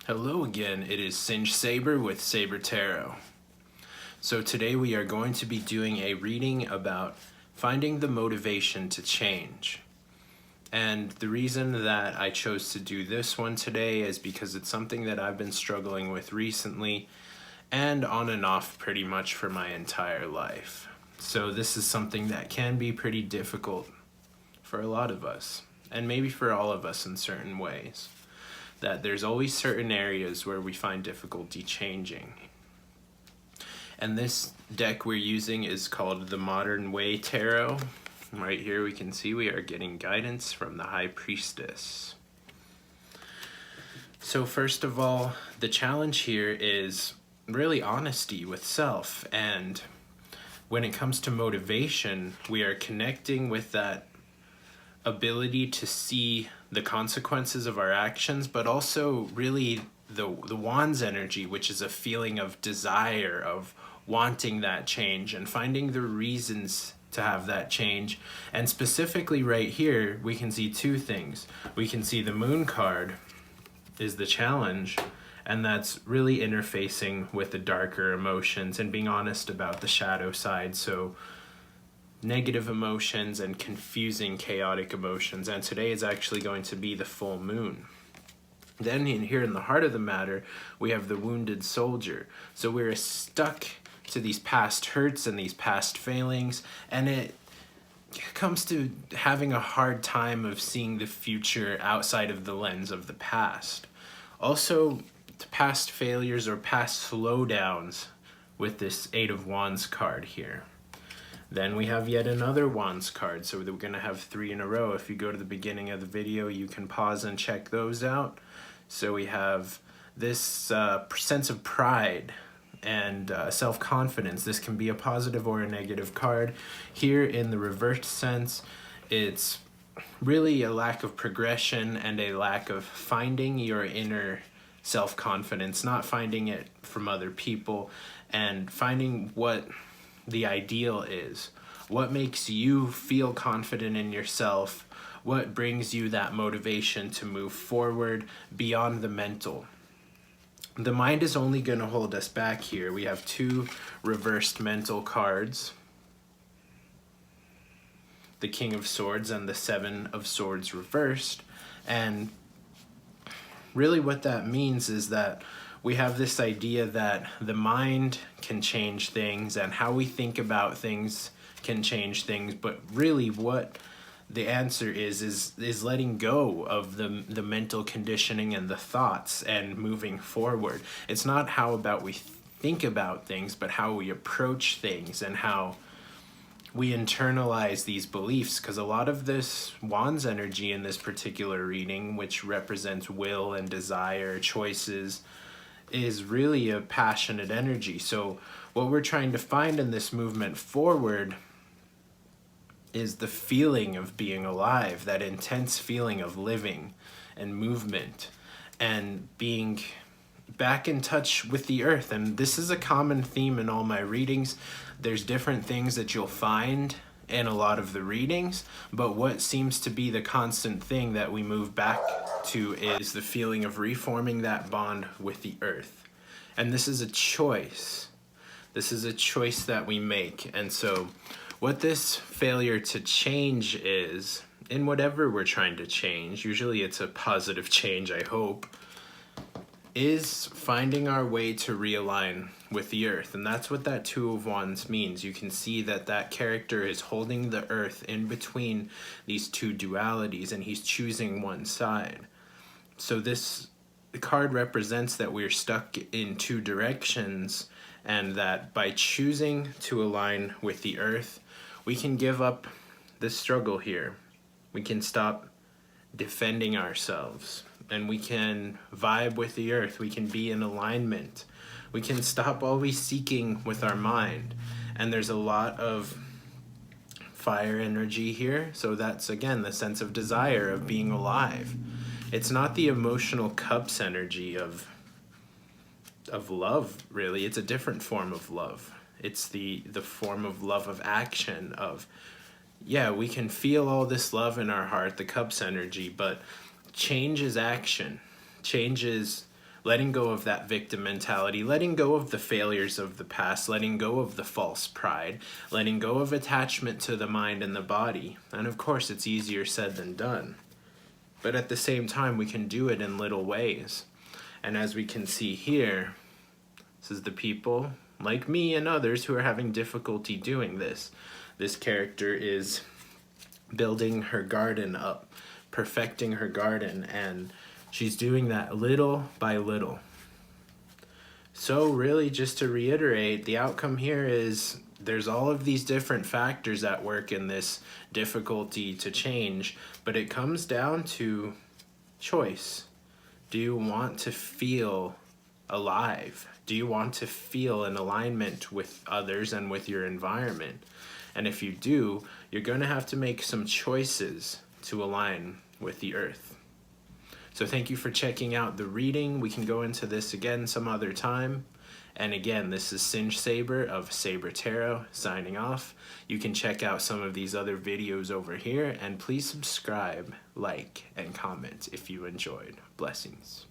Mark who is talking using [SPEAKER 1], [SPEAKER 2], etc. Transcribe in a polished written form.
[SPEAKER 1] Hello again, it is Sabre with Sabre Tarot. So today we are going to be doing a reading about finding the motivation to change. And the reason that I chose to do this one today is because it's something that I've been struggling with recently and on and off pretty much for my entire life. So this is something that can be pretty difficult for a lot of us, and maybe for all of us in certain ways. That there's always certain areas where we find difficulty changing. And this deck we're using is called the Modern Way Tarot. Right here we can see we are getting guidance from the High Priestess. So first of all, the challenge here is really honesty with self. And when it comes to motivation, we are connecting with that ability to see the consequences of our actions, but also really the Wand's energy, which is a feeling of desire, of wanting that change and finding the reasons to have that change. And specifically right here, we can see two things. We can see the Moon card is the challenge, and that's really interfacing with the darker emotions and being honest about the shadow side. So negative emotions and confusing, chaotic emotions. And today is actually going to be the full moon. Then here in the heart of the matter, we have the wounded soldier. So we're stuck to these past hurts and these past failings, and it comes to having a hard time of seeing the future outside of the lens of the past. Also, past failures or past slowdowns with this Eight of Wands card here. Then we have yet another Wands card, so we're going to have 3 in a row. If you go to the beginning of the video, you can pause and check those out. So we have this sense of pride and self-confidence. This can be a positive or a negative card. Here in the reversed sense, it's really a lack of progression and a lack of finding your inner self-confidence, not finding it from other people, and finding what the ideal is. What makes you feel confident in yourself? What brings you that motivation to move forward beyond the mental? The mind is only going to hold us back here. We have 2 reversed mental cards. The King of Swords and the 7 of Swords reversed. And really what that means is that we have this idea that the mind can change things and how we think about things can change things, but really what the answer is letting go of the mental conditioning and the thoughts and moving forward. It's not how about we think about things, but how we approach things and how we internalize these beliefs, because a lot of this Wands energy in this particular reading, which represents will and desire, choices, is really a passionate energy. So what we're trying to find in this movement forward is the feeling of being alive, that intense feeling of living and movement and being back in touch with the earth. And this is a common theme in all my readings. There's different things that you'll find in a lot of the readings, but what seems to be the constant thing that we move back to is the feeling of reforming that bond with the earth. And this is a choice. This is a choice that we make. And so what this failure to change is, in whatever we're trying to change, usually it's a positive change, I hope, is finding our way to realign with the earth. And that's what that 2 of Wands means. You can see that that character is holding the earth in between these 2 dualities, and he's choosing one side. So this card represents that we're stuck in 2 directions, and that by choosing to align with the earth, we can give up the struggle here. We can stop defending ourselves, and we can vibe with the earth. We can be in alignment. We can stop always seeking with our mind. And there's a lot of fire energy here. So that's, again, the sense of desire, of being alive. It's not the emotional cups energy of love, really. It's a different form of love. It's the form of love of action, of, yeah, we can feel all this love in our heart, the cups energy, but change is action. Change is letting go of that victim mentality, letting go of the failures of the past, letting go of the false pride, letting go of attachment to the mind and the body. And of course, it's easier said than done. But at the same time, we can do it in little ways. And as we can see here, this is the people like me and others who are having difficulty doing this. This character is building her garden up, perfecting her garden, and she's doing that little by little. So really, just to reiterate, the outcome here is there's all of these different factors at work in this difficulty to change, but it comes down to choice. Do you want to feel alive? Do you want to feel in alignment with others and with your environment? And if you do, you're going to have to make some choices to align with the earth. So thank you for checking out the reading. We can go into this again some other time. And again, this is Sabre of Sabre Tarot signing off. You can check out some of these other videos over here, and please subscribe, like, and comment if you enjoyed. Blessings.